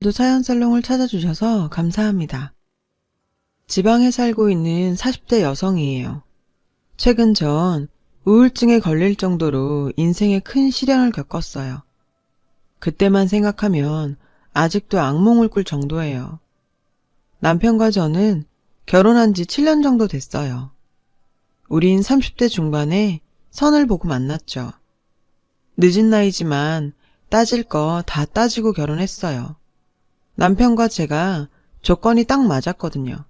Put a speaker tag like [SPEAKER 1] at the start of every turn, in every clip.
[SPEAKER 1] 도 사연살롱을 찾아주셔서 감사합니다. 지방에 살고 있는 40대 여성이에요. 최근 전 우울증에 걸릴 정도로 인생에 큰 시련을 겪었어요. 그때만 생각하면 아직도 악몽을 꿀 정도예요. 남편과 저는 결혼한 지 7년 정도 됐어요. 우린 30대 중반에 선을 보고 만났죠. 늦은 나이지만 따질 거 다 따지고 결혼했어요. 남편과 제가 조건이 딱 맞았거든요.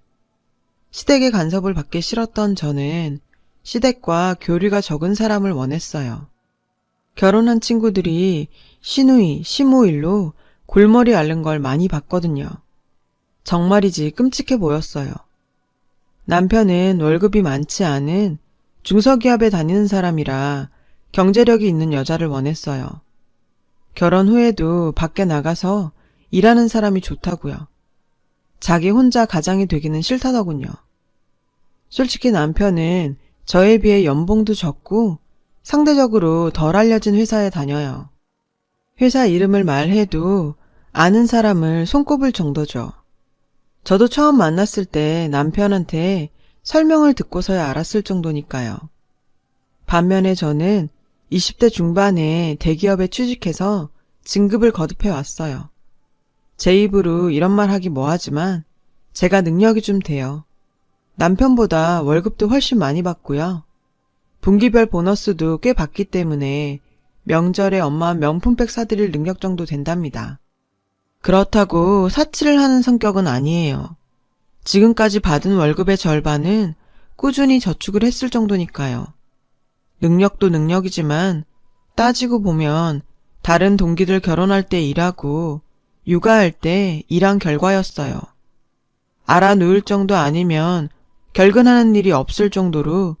[SPEAKER 1] 시댁의 간섭을 받기 싫었던 저는 시댁과 교류가 적은 사람을 원했어요. 결혼한 친구들이 시누이, 시모일로 골머리 앓는 걸 많이 봤거든요. 정말이지 끔찍해 보였어요. 남편은 월급이 많지 않은 중소기업에 다니는 사람이라 경제력이 있는 여자를 원했어요. 결혼 후에도 밖에 나가서 일하는 사람이 좋다고요. 자기 혼자 가장이 되기는 싫다더군요. 솔직히 남편은 저에 비해 연봉도 적고 상대적으로 덜 알려진 회사에 다녀요. 회사 이름을 말해도 아는 사람을 손꼽을 정도죠. 저도 처음 만났을 때 남편한테 설명을 듣고서야 알았을 정도니까요. 반면에 저는 20대 중반에 대기업에 취직해서 진급을 거듭해 왔어요. 제 입으로 이런 말 하기 뭐하지만 제가 능력이 좀 돼요. 남편보다 월급도 훨씬 많이 받고요. 분기별 보너스도 꽤 받기 때문에 명절에 엄마 명품백 사드릴 능력 정도 된답니다. 그렇다고 사치를 하는 성격은 아니에요. 지금까지 받은 월급의 절반은 꾸준히 저축을 했을 정도니까요. 능력도 능력이지만 따지고 보면 다른 동기들 결혼할 때 일하고 육아할 때 일한 결과였어요. 알아놓을 정도 아니면 결근하는 일이 없을 정도로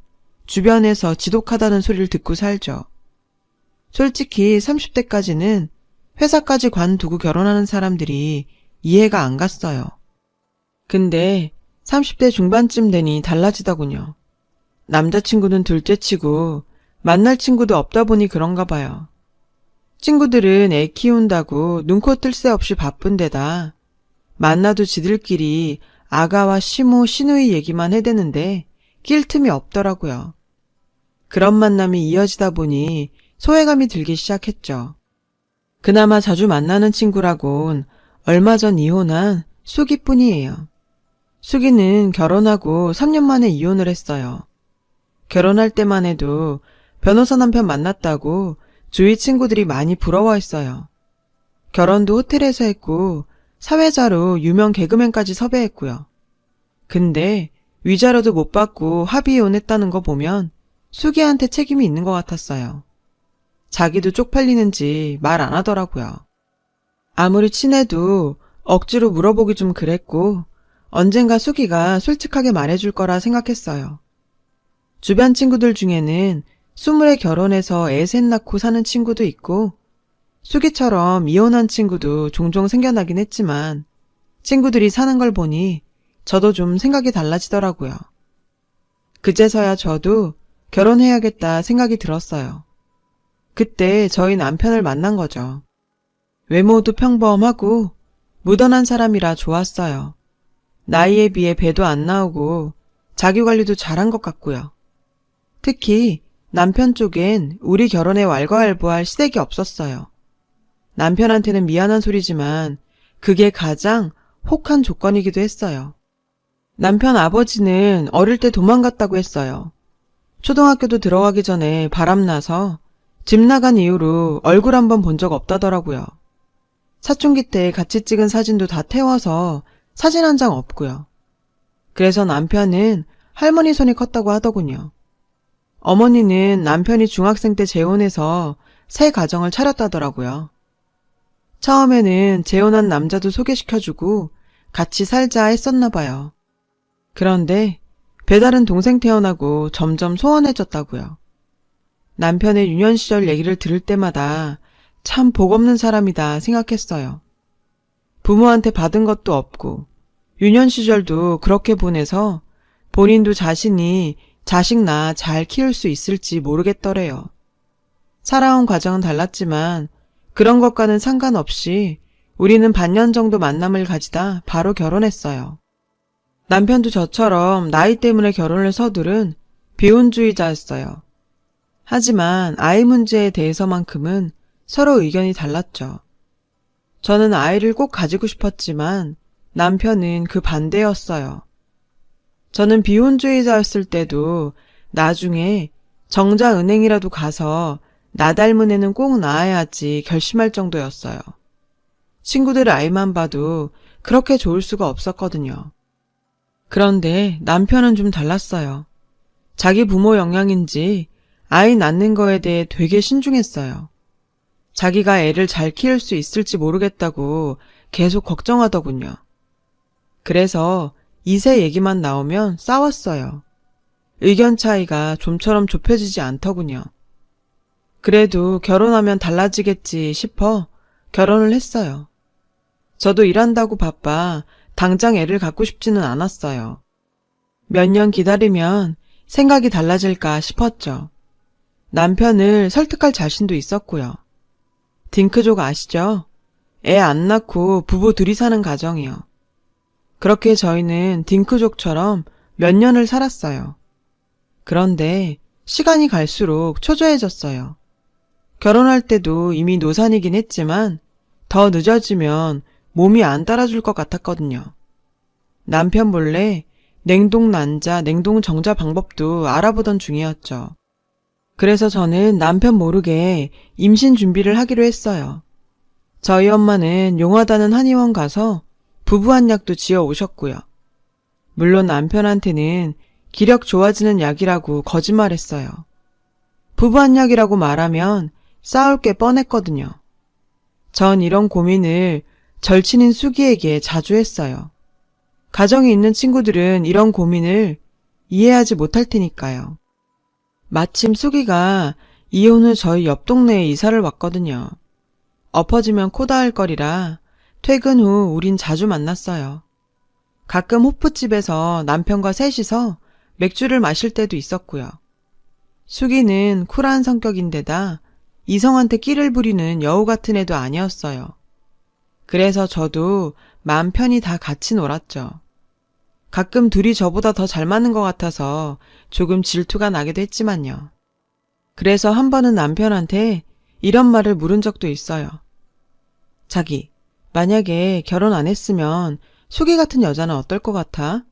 [SPEAKER 1] 주변에서 지독하다는 소리를 듣고 살죠. 솔직히 30대까지는 회사까지 관두고 결혼하는 사람들이 이해가 안 갔어요. 근데 30대 중반쯤 되니 달라지더군요. 남자친구는 둘째치고 만날 친구도 없다 보니 그런가 봐요. 친구들은 애 키운다고 눈코 뜰 새 없이 바쁜 데다 만나도 지들끼리 아가와 시모, 시누이 얘기만 해대는데 낄 틈이 없더라고요. 그런 만남이 이어지다 보니 소외감이 들기 시작했죠. 그나마 자주 만나는 친구라곤 얼마 전 이혼한 수기뿐이에요. 수기는 결혼하고 3년 만에 이혼을 했어요. 결혼할 때만 해도 변호사 남편 만났다고 주위 친구들이 많이 부러워했어요. 결혼도 호텔에서 했고 사회자로 유명 개그맨까지 섭외했고요. 근데 위자료도 못 받고 합의이혼했다는 거 보면 수기한테 책임이 있는 것 같았어요. 자기도 쪽팔리는지 말 안 하더라고요. 아무리 친해도 억지로 물어보기 좀 그랬고 언젠가 수기가 솔직하게 말해줄 거라 생각했어요. 주변 친구들 중에는 20에 결혼해서 애 셋 낳고 사는 친구도 있고 수기처럼 이혼한 친구도 종종 생겨나긴 했지만 친구들이 사는 걸 보니 저도 좀 생각이 달라지더라고요. 그제서야 저도 결혼해야겠다 생각이 들었어요. 그때 저희 남편을 만난 거죠. 외모도 평범하고 무던한 사람이라 좋았어요. 나이에 비해 배도 안 나오고 자기관리도 잘한 것 같고요. 특히 남편 쪽엔 우리 결혼에 왈가왈부할 시댁이 없었어요. 남편한테는 미안한 소리지만 그게 가장 혹한 조건이기도 했어요. 남편 아버지는 어릴 때 도망갔다고 했어요. 초등학교도 들어가기 전에 바람나서 집 나간 이후로 얼굴 한번 본 적 없다더라고요. 사춘기 때 같이 찍은 사진도 다 태워서 사진 한 장 없고요. 그래서 남편은 할머니 손이 컸다고 하더군요. 어머니는 남편이 중학생 때 재혼해서 새 가정을 차렸다더라고요. 처음에는 재혼한 남자도 소개시켜주고 같이 살자 했었나 봐요. 그런데 배다른 동생 태어나고 점점 소원해졌다고요. 남편의 유년 시절 얘기를 들을 때마다 참 복없는 사람이다 생각했어요. 부모한테 받은 것도 없고 유년 시절도 그렇게 보내서 본인도 자신이 자식 낳아 잘 키울 수 있을지 모르겠더래요. 살아온 과정은 달랐지만 그런 것과는 상관없이 우리는 반년 정도 만남을 가지다 바로 결혼했어요. 남편도 저처럼 나이 때문에 결혼을 서두른 비혼주의자였어요. 하지만 아이 문제에 대해서만큼은 서로 의견이 달랐죠. 저는 아이를 꼭 가지고 싶었지만 남편은 그 반대였어요. 저는 비혼주의자였을 때도 나중에 정자은행이라도 가서 나 닮은 애는 꼭 낳아야지 결심할 정도였어요. 친구들 아이만 봐도 그렇게 좋을 수가 없었거든요. 그런데 남편은 좀 달랐어요. 자기 부모 영향인지 아이 낳는 거에 대해 되게 신중했어요. 자기가 애를 잘 키울 수 있을지 모르겠다고 계속 걱정하더군요. 그래서 2세 얘기만 나오면 싸웠어요. 의견 차이가 좀처럼 좁혀지지 않더군요. 그래도 결혼하면 달라지겠지 싶어 결혼을 했어요. 저도 일한다고 바빠 당장 애를 갖고 싶지는 않았어요. 몇 년 기다리면 생각이 달라질까 싶었죠. 남편을 설득할 자신도 있었고요. 딩크족 아시죠? 애 안 낳고 부부 둘이 사는 가정이요. 그렇게 저희는 딩크족처럼 몇 년을 살았어요. 그런데 시간이 갈수록 초조해졌어요. 결혼할 때도 이미 노산이긴 했지만 더 늦어지면 몸이 안 따라줄 것 같았거든요. 남편 몰래 냉동 난자, 냉동 정자 방법도 알아보던 중이었죠. 그래서 저는 남편 모르게 임신 준비를 하기로 했어요. 저희 엄마는 용하다는 한의원 가서 부부한약도 지어 오셨고요. 물론 남편한테는 기력 좋아지는 약이라고 거짓말했어요. 부부한약이라고 말하면 싸울 게 뻔했거든요. 전 이런 고민을 절친인 수기에게 자주 했어요. 가정이 있는 친구들은 이런 고민을 이해하지 못할 테니까요. 마침 수기가 이혼 후 저희 옆 동네에 이사를 왔거든요. 엎어지면 코 닿을 거리라 퇴근 후 우린 자주 만났어요. 가끔 호프집에서 남편과 셋이서 맥주를 마실 때도 있었고요. 수기는 쿨한 성격인데다 이성한테 끼를 부리는 여우 같은 애도 아니었어요. 그래서 저도 마음 편히 다 같이 놀았죠. 가끔 둘이 저보다 더 잘 맞는 것 같아서 조금 질투가 나기도 했지만요. 그래서 한 번은 남편한테 이런 말을 물은 적도 있어요. 자기, 만약에 결혼 안 했으면 수기 같은 여자는 어떨 것 같아?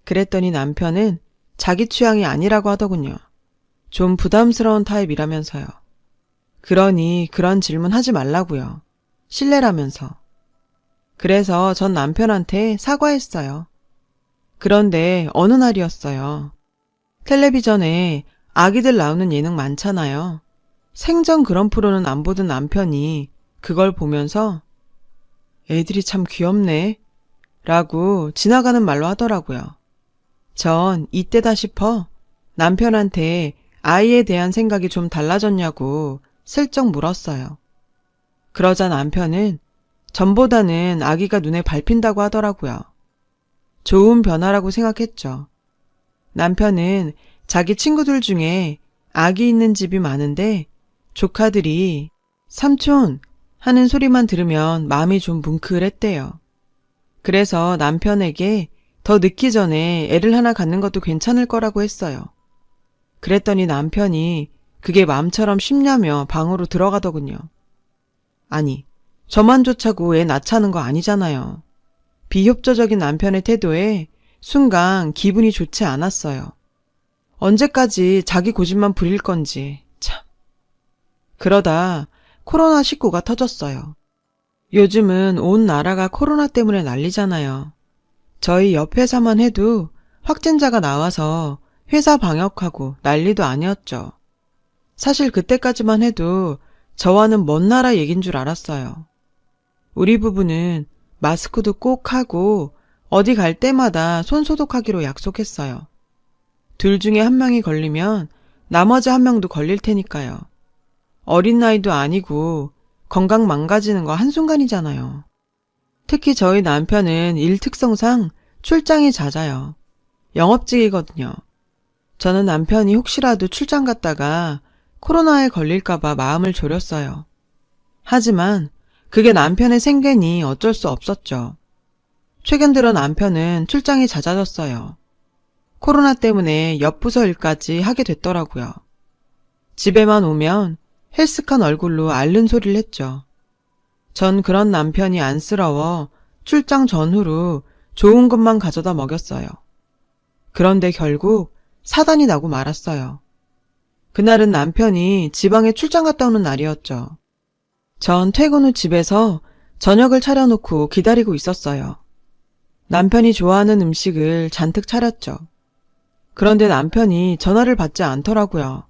[SPEAKER 1] 그랬더니 남편은 자기 취향이 아니라고 하더군요. 좀 부담스러운 타입이라면서요. 그러니 그런 질문 하지 말라고요. 실례라면서. 그래서 전 남편한테 사과했어요. 그런데 어느 날이었어요. 텔레비전에 아기들 나오는 예능 많잖아요. 생전 그런 프로는 안 보던 남편이 그걸 보면서 애들이 참 귀엽네 라고 지나가는 말로 하더라고요. 전 이때다 싶어 남편한테 아이에 대한 생각이 좀 달라졌냐고 슬쩍 물었어요. 그러자 남편은 전보다는 아기가 눈에 밟힌다고 하더라고요. 좋은 변화라고 생각했죠. 남편은 자기 친구들 중에 아기 있는 집이 많은데 조카들이 삼촌 하는 소리만 들으면 마음이 좀 뭉클했대요. 그래서 남편에게 더 늦기 전에 애를 하나 갖는 것도 괜찮을 거라고 했어요. 그랬더니 남편이 그게 마음처럼 쉽냐며 방으로 들어가더군요. 아니, 저만 좋자고 애 낳자는 거 아니잖아요. 비협조적인 남편의 태도에 순간 기분이 좋지 않았어요. 언제까지 자기 고집만 부릴 건지 참. 그러다 코로나19가 터졌어요. 요즘은 온 나라가 코로나 때문에 난리잖아요. 저희 옆 회사만 해도 확진자가 나와서 회사 방역하고 난리도 아니었죠. 사실 그때까지만 해도 저와는 먼 나라 얘긴 줄 알았어요. 우리 부부는 마스크도 꼭 하고 어디 갈 때마다 손 소독하기로 약속했어요. 둘 중에 한 명이 걸리면 나머지 한 명도 걸릴 테니까요. 어린 나이도 아니고 건강 망가지는 거 한순간이잖아요. 특히 저희 남편은 일 특성상 출장이 잦아요. 영업직이거든요. 저는 남편이 혹시라도 출장 갔다가 코로나에 걸릴까봐 마음을 졸였어요. 하지만 그게 남편의 생계니 어쩔 수 없었죠. 최근 들어 남편은 출장이 잦아졌어요. 코로나 때문에 옆부서 일까지 하게 됐더라고요. 집에만 오면 헬스한 얼굴로 앓는 소리를 했죠. 전 그런 남편이 안쓰러워 출장 전후로 좋은 것만 가져다 먹였어요. 그런데 결국 사단이 나고 말았어요. 그날은 남편이 지방에 출장 갔다 오는 날이었죠. 전 퇴근 후 집에서 저녁을 차려놓고 기다리고 있었어요. 남편이 좋아하는 음식을 잔뜩 차렸죠. 그런데 남편이 전화를 받지 않더라고요.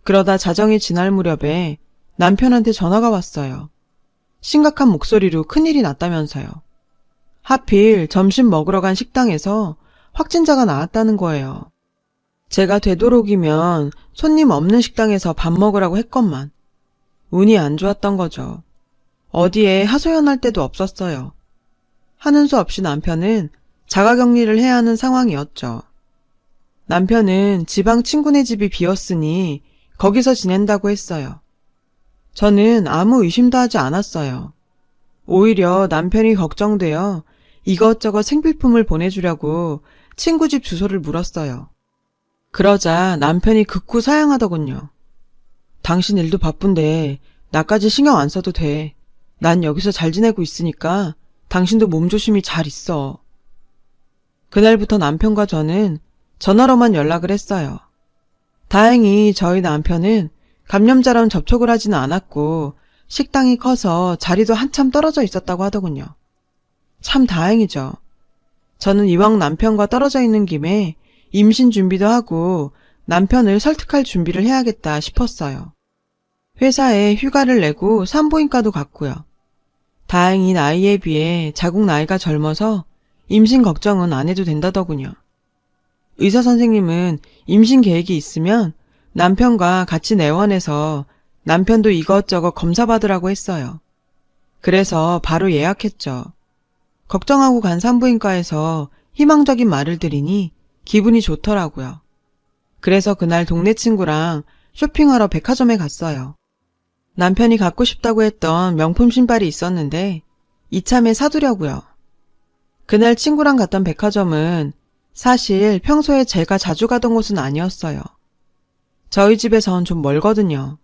[SPEAKER 1] 그러다 자정이 지날 무렵에 남편한테 전화가 왔어요. 심각한 목소리로 큰일이 났다면서요. 하필 점심 먹으러 간 식당에서 확진자가 나왔다는 거예요. 제가 되도록이면 손님 없는 식당에서 밥 먹으라고 했건만 운이 안 좋았던 거죠. 어디에 하소연할 데도 없었어요. 하는 수 없이 남편은 자가격리를 해야 하는 상황이었죠. 남편은 지방 친구네 집이 비었으니 거기서 지낸다고 했어요. 저는 아무 의심도 하지 않았어요. 오히려 남편이 걱정되어 이것저것 생필품을 보내주려고 친구 집 주소를 물었어요. 그러자 남편이 극구 사양하더군요. 당신 일도 바쁜데 나까지 신경 안 써도 돼. 난 여기서 잘 지내고 있으니까 당신도 몸조심히 잘 있어. 그날부터 남편과 저는 전화로만 연락을 했어요. 다행히 저희 남편은 감염자랑 접촉을 하지는 않았고 식당이 커서 자리도 한참 떨어져 있었다고 하더군요. 참 다행이죠. 저는 이왕 남편과 떨어져 있는 김에 임신 준비도 하고 남편을 설득할 준비를 해야겠다 싶었어요. 회사에 휴가를 내고 산부인과도 갔고요. 다행히 나이에 비해 자궁 나이가 젊어서 임신 걱정은 안 해도 된다더군요. 의사 선생님은 임신 계획이 있으면 남편과 같이 내원해서 남편도 이것저것 검사받으라고 했어요. 그래서 바로 예약했죠. 걱정하고 간 산부인과에서 희망적인 말을 들으니 기분이 좋더라고요. 그래서 그날 동네 친구랑 쇼핑하러 백화점에 갔어요. 남편이 갖고 싶다고 했던 명품 신발이 있었는데 이참에 사두려고요. 그날 친구랑 갔던 백화점은 사실 평소에 제가 자주 가던 곳은 아니었어요. 저희 집에선 좀 멀거든요.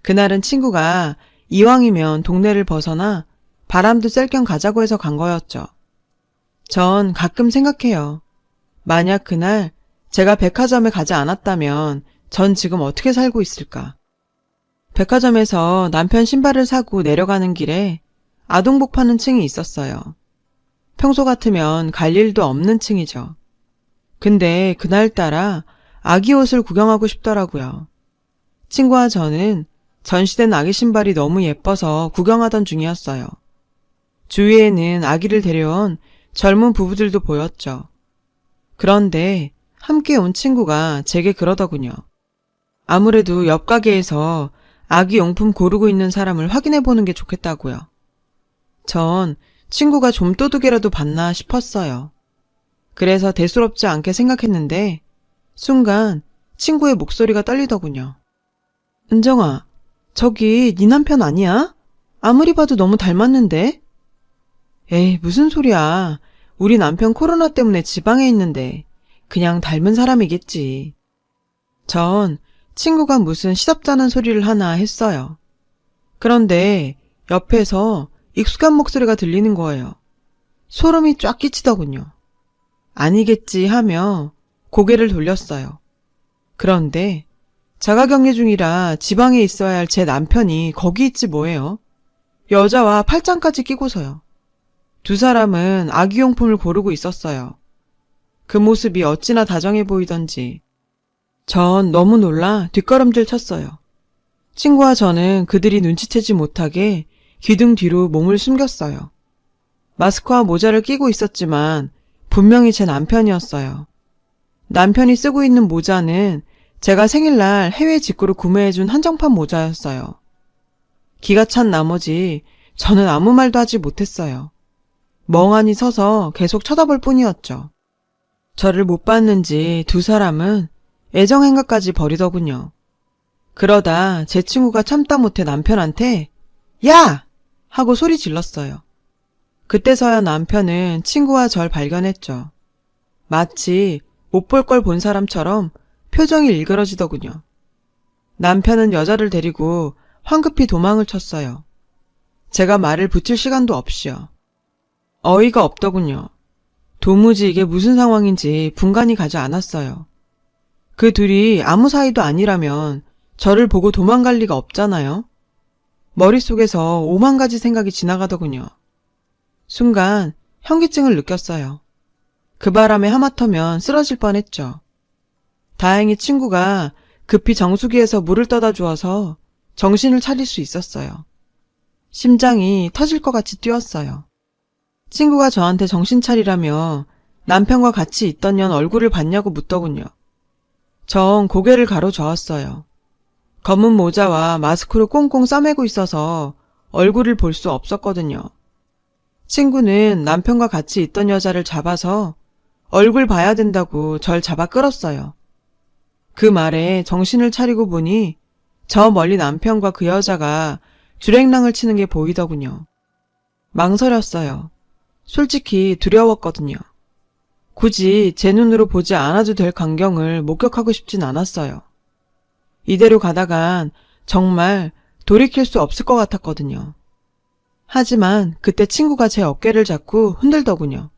[SPEAKER 1] 그날은 친구가 이왕이면 동네를 벗어나 바람도 쐴 겸 가자고 해서 간 거였죠. 전 가끔 생각해요. 만약 그날 제가 백화점에 가지 않았다면 전 지금 어떻게 살고 있을까? 백화점에서 남편 신발을 사고 내려가는 길에 아동복 파는 층이 있었어요. 평소 같으면 갈 일도 없는 층이죠. 근데 그날따라 아기 옷을 구경하고 싶더라고요. 친구와 저는 전시된 아기 신발이 너무 예뻐서 구경하던 중이었어요. 주위에는 아기를 데려온 젊은 부부들도 보였죠. 그런데 함께 온 친구가 제게 그러더군요. 아무래도 옆 가게에서 아기 용품 고르고 있는 사람을 확인해 보는 게 좋겠다고요. 전 친구가 좀도둑이라도 봤나 싶었어요. 그래서 대수롭지 않게 생각했는데 순간 친구의 목소리가 떨리더군요. 은정아, 저기 네 남편 아니야? 아무리 봐도 너무 닮았는데? 에이, 무슨 소리야. 우리 남편 코로나 때문에 지방에 있는데 그냥 닮은 사람이겠지. 전 친구가 무슨 시덥잖은 소리를 하나 했어요. 그런데 옆에서 익숙한 목소리가 들리는 거예요. 소름이 쫙 끼치더군요. 아니겠지 하며 고개를 돌렸어요. 그런데 자가격리 중이라 지방에 있어야 할 제 남편이 거기 있지 뭐예요. 여자와 팔짱까지 끼고서요. 두 사람은 아기용품을 고르고 있었어요. 그 모습이 어찌나 다정해 보이던지 전 너무 놀라 뒷걸음질 쳤어요. 친구와 저는 그들이 눈치채지 못하게 기둥 뒤로 몸을 숨겼어요. 마스크와 모자를 끼고 있었지만 분명히 제 남편이었어요. 남편이 쓰고 있는 모자는 제가 생일날 해외 직구로 구매해준 한정판 모자였어요. 기가 찬 나머지 저는 아무 말도 하지 못했어요. 멍하니 서서 계속 쳐다볼 뿐이었죠. 저를 못 봤는지 두 사람은 애정행각까지 벌이더군요. 그러다 제 친구가 참다 못해 남편한테 야! 하고 소리 질렀어요. 그때서야 남편은 친구와 절 발견했죠. 마치 못 볼 걸 본 사람처럼 표정이 일그러지더군요. 남편은 여자를 데리고 황급히 도망을 쳤어요. 제가 말을 붙일 시간도 없이요. 어이가 없더군요. 도무지 이게 무슨 상황인지 분간이 가지 않았어요. 그 둘이 아무 사이도 아니라면 저를 보고 도망갈 리가 없잖아요. 머릿속에서 오만 가지 생각이 지나가더군요. 순간 현기증을 느꼈어요. 그 바람에 하마터면 쓰러질 뻔했죠. 다행히 친구가 급히 정수기에서 물을 떠다 주어서 정신을 차릴 수 있었어요. 심장이 터질 것 같이 뛰었어요. 친구가 저한테 정신 차리라며 남편과 같이 있던 년 얼굴을 봤냐고 묻더군요. 전 고개를 가로저었어요. 검은 모자와 마스크로 꽁꽁 싸매고 있어서 얼굴을 볼 수 없었거든요. 친구는 남편과 같이 있던 여자를 잡아서 얼굴 봐야 된다고 절 잡아 끌었어요. 그 말에 정신을 차리고 보니 저 멀리 남편과 그 여자가 주랭랑을 치는 게 보이더군요. 망설였어요. 솔직히 두려웠거든요. 굳이 제 눈으로 보지 않아도 될 광경을 목격하고 싶진 않았어요. 이대로 가다간 정말 돌이킬 수 없을 것 같았거든요. 하지만 그때 친구가 제 어깨를 잡고 흔들더군요.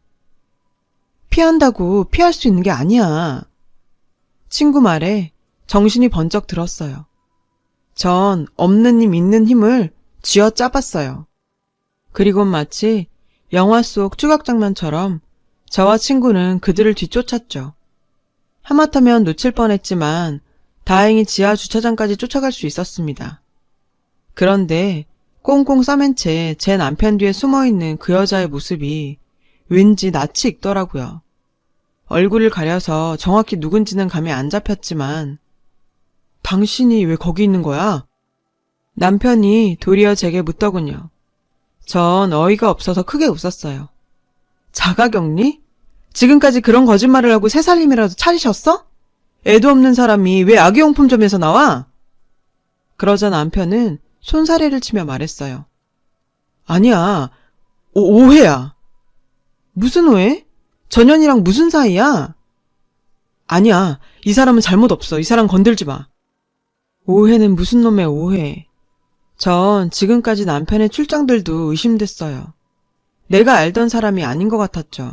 [SPEAKER 1] 피한다고 피할 수 있는 게 아니야. 친구 말에 정신이 번쩍 들었어요. 전 없는 힘 있는 힘을 쥐어 짜봤어요. 그리고 마치 영화 속 추격 장면처럼 저와 친구는 그들을 뒤쫓았죠. 하마터면 놓칠 뻔했지만 다행히 지하 주차장까지 쫓아갈 수 있었습니다. 그런데 꽁꽁 싸맨 채 제 남편 뒤에 숨어있는 그 여자의 모습이 왠지 낯이 익더라고요. 얼굴을 가려서 정확히 누군지는 감이 안 잡혔지만 당신이 왜 거기 있는 거야? 남편이 도리어 제게 묻더군요. 전 어이가 없어서 크게 웃었어요. 자가격리? 지금까지 그런 거짓말을 하고 새 살림이라도 차리셨어? 애도 없는 사람이 왜 아기용품점에서 나와? 그러자 남편은 손사래를 치며 말했어요. 아니야, 오해야. 무슨 오해? 전현이랑 무슨 사이야? 아니야, 이 사람은 잘못 없어. 이 사람 건들지 마. 오해는 무슨 놈의 오해. 전 지금까지 남편의 출장들도 의심됐어요. 내가 알던 사람이 아닌 것 같았죠.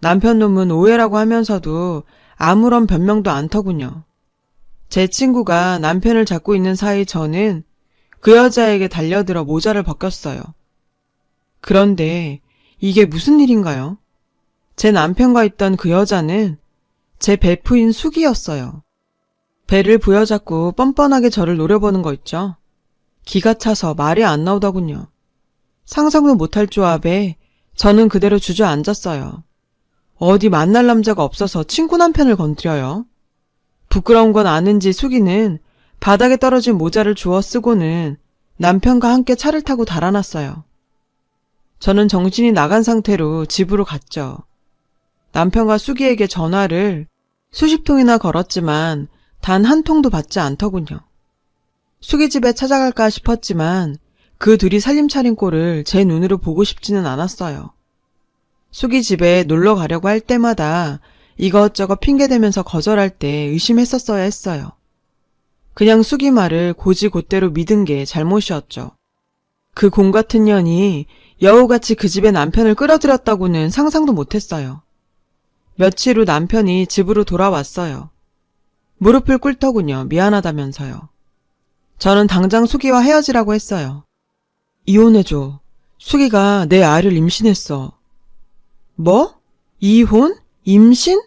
[SPEAKER 1] 남편 놈은 오해라고 하면서도 아무런 변명도 안 터군요. 제 친구가 남편을 잡고 있는 사이 저는 그 여자에게 달려들어 모자를 벗겼어요. 그런데 이게 무슨 일인가요? 제 남편과 있던 그 여자는 제 베프인 숙이었어요. 배를 부여잡고 뻔뻔하게 저를 노려보는 거 있죠. 기가 차서 말이 안 나오더군요. 상상도 못할 조합에 저는 그대로 주저앉았어요. 어디 만날 남자가 없어서 친구 남편을 건드려요. 부끄러운 건 아는지 숙이는 바닥에 떨어진 모자를 주워 쓰고는 남편과 함께 차를 타고 달아났어요. 저는 정신이 나간 상태로 집으로 갔죠. 남편과 숙이에게 전화를 수십 통이나 걸었지만 단 한 통도 받지 않더군요. 숙이 집에 찾아갈까 싶었지만 그 둘이 살림 차린 꼴을 제 눈으로 보고 싶지는 않았어요. 숙이 집에 놀러 가려고 할 때마다 이것저것 핑계대면서 거절할 때 의심했었어야 했어요. 그냥 숙이 말을 고지곧대로 믿은 게 잘못이었죠. 그 공 같은 년이 여우같이 그 집에 남편을 끌어들였다고는 상상도 못했어요. 며칠 후 남편이 집으로 돌아왔어요. 무릎을 꿇더군요. 미안하다면서요. 저는 당장 숙이와 헤어지라고 했어요. 이혼해줘. 숙이가 내 아이를 임신했어. 뭐? 이혼? 임신?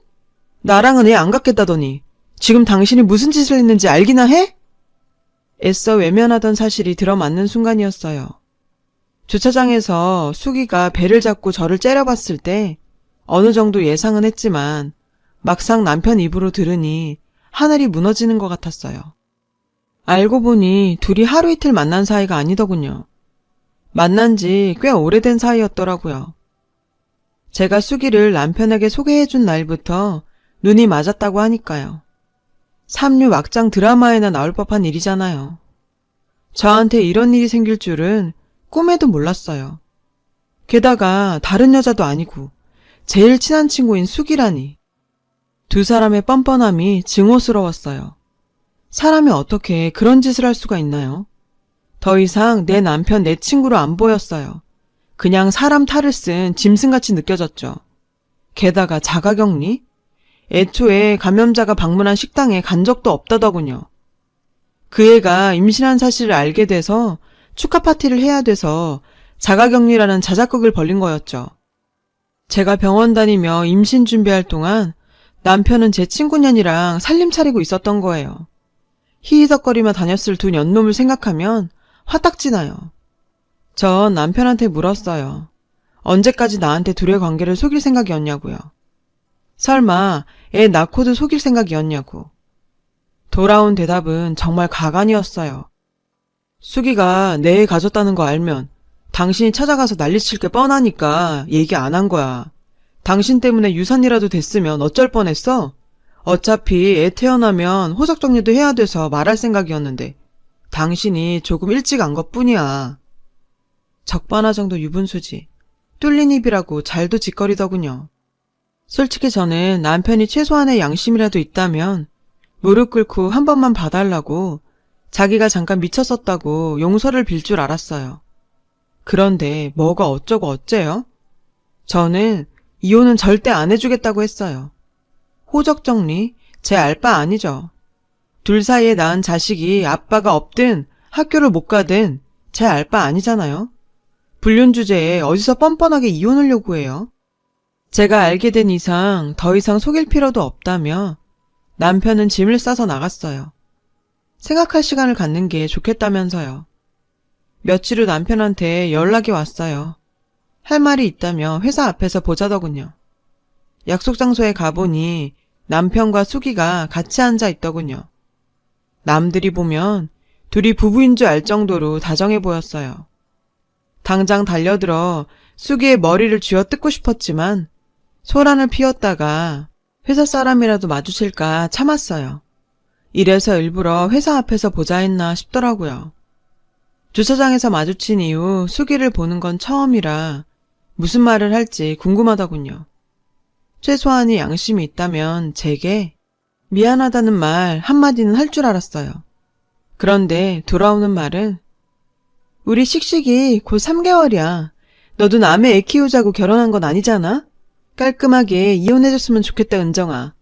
[SPEAKER 1] 나랑은 애 안 갖겠다더니 지금 당신이 무슨 짓을 했는지 알기나 해? 애써 외면하던 사실이 들어맞는 순간이었어요. 주차장에서 숙이가 배를 잡고 저를 째려봤을 때 어느 정도 예상은 했지만 막상 남편 입으로 들으니 하늘이 무너지는 것 같았어요. 알고 보니 둘이 하루 이틀 만난 사이가 아니더군요. 만난 지 꽤 오래된 사이였더라고요. 제가 숙이를 남편에게 소개해준 날부터 눈이 맞았다고 하니까요. 삼류 막장 드라마에나 나올 법한 일이잖아요. 저한테 이런 일이 생길 줄은 꿈에도 몰랐어요. 게다가 다른 여자도 아니고 제일 친한 친구인 숙이라니. 두 사람의 뻔뻔함이 증오스러웠어요. 사람이 어떻게 그런 짓을 할 수가 있나요? 더 이상 내 남편, 내 친구로 안 보였어요. 그냥 사람 탈을 쓴 짐승같이 느껴졌죠. 게다가 자가격리? 애초에 감염자가 방문한 식당에 간 적도 없다더군요. 그 애가 임신한 사실을 알게 돼서 축하 파티를 해야 돼서 자가격리라는 자작극을 벌린 거였죠. 제가 병원 다니며 임신 준비할 동안 남편은 제 친구년이랑 살림 차리고 있었던 거예요. 히히덕거리며 다녔을 두 년놈을 생각하면 화딱지나요. 전 남편한테 물었어요. 언제까지 나한테 둘의 관계를 속일 생각이었냐고요. 설마 애 낳고도 속일 생각이었냐고. 돌아온 대답은 정말 가관이었어요. 수기가 내 애 가졌다는 거 알면 당신이 찾아가서 난리칠 게 뻔하니까 얘기 안 한 거야. 당신 때문에 유산이라도 됐으면 어쩔 뻔했어? 어차피 애 태어나면 호적 정리도 해야 돼서 말할 생각이었는데 당신이 조금 일찍 안 것뿐이야. 적반하 정도 유분수지. 뚫린 입이라고 잘도 짓거리더군요. 솔직히 저는 남편이 최소한의 양심이라도 있다면 무릎 꿇고 한 번만 봐달라고 자기가 잠깐 미쳤었다고 용서를 빌 줄 알았어요. 그런데 뭐가 어쩌고 어째요? 저는 이혼은 절대 안 해주겠다고 했어요. 호적 정리? 제 알 바 아니죠. 둘 사이에 낳은 자식이 아빠가 없든 학교를 못 가든 제 알 바 아니잖아요. 불륜 주제에 어디서 뻔뻔하게 이혼을 요구해요? 제가 알게 된 이상 더 이상 속일 필요도 없다며 남편은 짐을 싸서 나갔어요. 생각할 시간을 갖는 게 좋겠다면서요. 며칠 후 남편한테 연락이 왔어요. 할 말이 있다며 회사 앞에서 보자더군요. 약속 장소에 가보니 남편과 수기가 같이 앉아 있더군요. 남들이 보면 둘이 부부인 줄 알 정도로 다정해 보였어요. 당장 달려들어 수기의 머리를 쥐어뜯고 싶었지만 소란을 피웠다가 회사 사람이라도 마주칠까 참았어요. 이래서 일부러 회사 앞에서 보자 했나 싶더라고요. 주차장에서 마주친 이후 수기를 보는 건 처음이라 무슨 말을 할지 궁금하더군요. 최소한의 양심이 있다면 제게 미안하다는 말 한마디는 할 줄 알았어요. 그런데 돌아오는 말은 우리 씩씩이 곧 3개월이야. 너도 남의 애 키우자고 결혼한 건 아니잖아? 깔끔하게 이혼해줬으면 좋겠다, 은정아.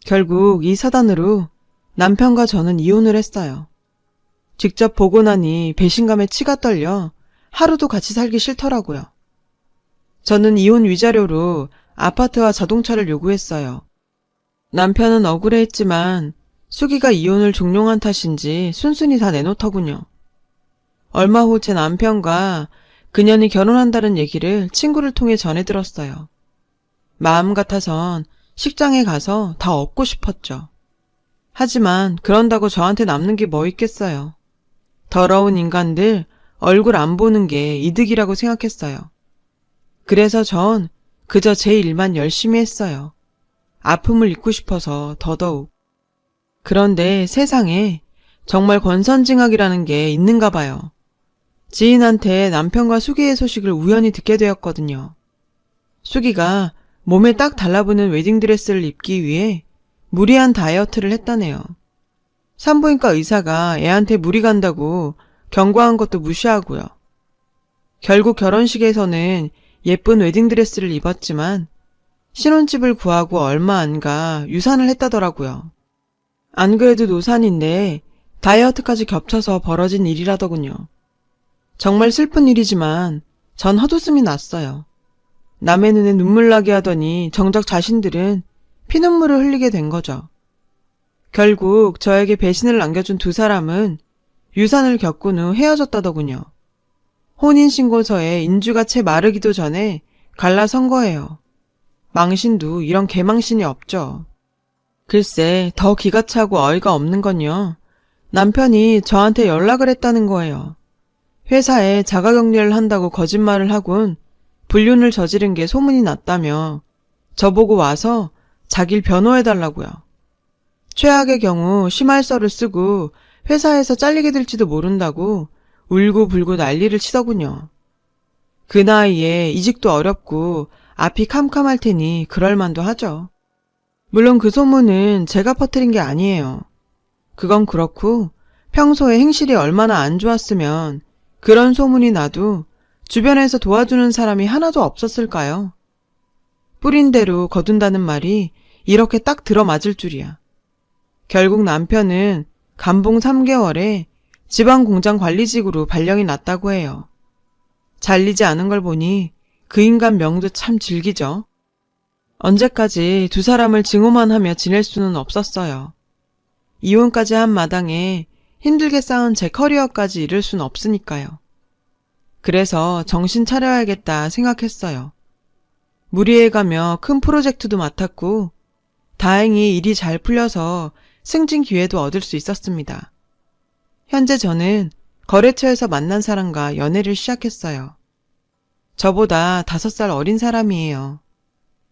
[SPEAKER 1] 결국 이 사단으로 남편과 저는 이혼을 했어요. 직접 보고 나니 배신감에 치가 떨려 하루도 같이 살기 싫더라고요. 저는 이혼 위자료로 아파트와 자동차를 요구했어요. 남편은 억울해했지만 수기가 이혼을 종용한 탓인지 순순히 다 내놓더군요. 얼마 후 제 남편과 그년이 결혼한다는 얘기를 친구를 통해 전해 들었어요. 마음 같아선 식장에 가서 다 얻고 싶었죠. 하지만 그런다고 저한테 남는 게 뭐 있겠어요. 더러운 인간들 얼굴 안 보는 게 이득이라고 생각했어요. 그래서 전 그저 제 일만 열심히 했어요. 아픔을 잊고 싶어서 더더욱. 그런데 세상에 정말 권선징악이라는 게 있는가 봐요. 지인한테 남편과 수기의 소식을 우연히 듣게 되었거든요. 수기가 몸에 딱 달라붙는 웨딩드레스를 입기 위해 무리한 다이어트를 했다네요. 산부인과 의사가 애한테 무리 간다고 경고한 것도 무시하고요. 결국 결혼식에서는 예쁜 웨딩드레스를 입었지만 신혼집을 구하고 얼마 안 가 유산을 했다더라고요. 안 그래도 노산인데 다이어트까지 겹쳐서 벌어진 일이라더군요. 정말 슬픈 일이지만 전 헛웃음이 났어요. 남의 눈에 눈물 나게 하더니 정작 자신들은 피눈물을 흘리게 된 거죠. 결국 저에게 배신을 남겨준 두 사람은 유산을 겪은 후 헤어졌다더군요. 혼인신고서에 인주가 채 마르기도 전에 갈라선 거예요. 망신도 이런 개망신이 없죠. 글쎄 더 기가 차고 어이가 없는 건요. 남편이 저한테 연락을 했다는 거예요. 회사에 자가격리를 한다고 거짓말을 하곤 불륜을 저지른 게 소문이 났다며 저보고 와서 자길 변호해달라고요. 최악의 경우 심할서를 쓰고 회사에서 잘리게 될지도 모른다고 울고불고 난리를 치더군요. 그 나이에 이직도 어렵고 앞이 캄캄할 테니 그럴만도 하죠. 물론 그 소문은 제가 퍼뜨린 게 아니에요. 그건 그렇고 평소에 행실이 얼마나 안 좋았으면 그런 소문이 나도 주변에서 도와주는 사람이 하나도 없었을까요? 뿌린 대로 거둔다는 말이 이렇게 딱 들어맞을 줄이야. 결국 남편은 감봉 3개월에 지방공장 관리직으로 발령이 났다고 해요. 잘리지 않은 걸 보니 그 인간 명도 참 질기죠. 언제까지 두 사람을 증오만 하며 지낼 수는 없었어요. 이혼까지 한 마당에 힘들게 쌓은 제 커리어까지 잃을 순 없으니까요. 그래서 정신 차려야겠다 생각했어요. 무리해가며 큰 프로젝트도 맡았고 다행히 일이 잘 풀려서 승진 기회도 얻을 수 있었습니다. 현재 저는 거래처에서 만난 사람과 연애를 시작했어요. 저보다 5살 어린 사람이에요.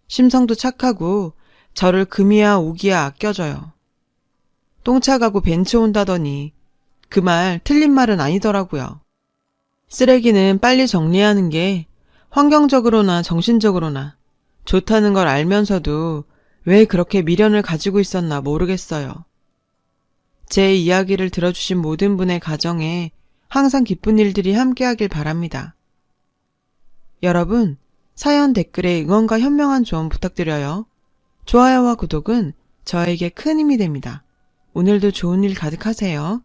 [SPEAKER 1] 심성도 착하고 저를 금이야 오기야 아껴줘요. 똥차 가고 벤츠 온다더니 그 말 틀린 말은 아니더라고요. 쓰레기는 빨리 정리하는 게 환경적으로나 정신적으로나 좋다는 걸 알면서도 왜 그렇게 미련을 가지고 있었나 모르겠어요. 제 이야기를 들어주신 모든 분의 가정에 항상 기쁜 일들이 함께하길 바랍니다. 여러분, 사연 댓글에 응원과 현명한 조언 부탁드려요. 좋아요와 구독은 저에게 큰 힘이 됩니다. 오늘도 좋은 일 가득하세요.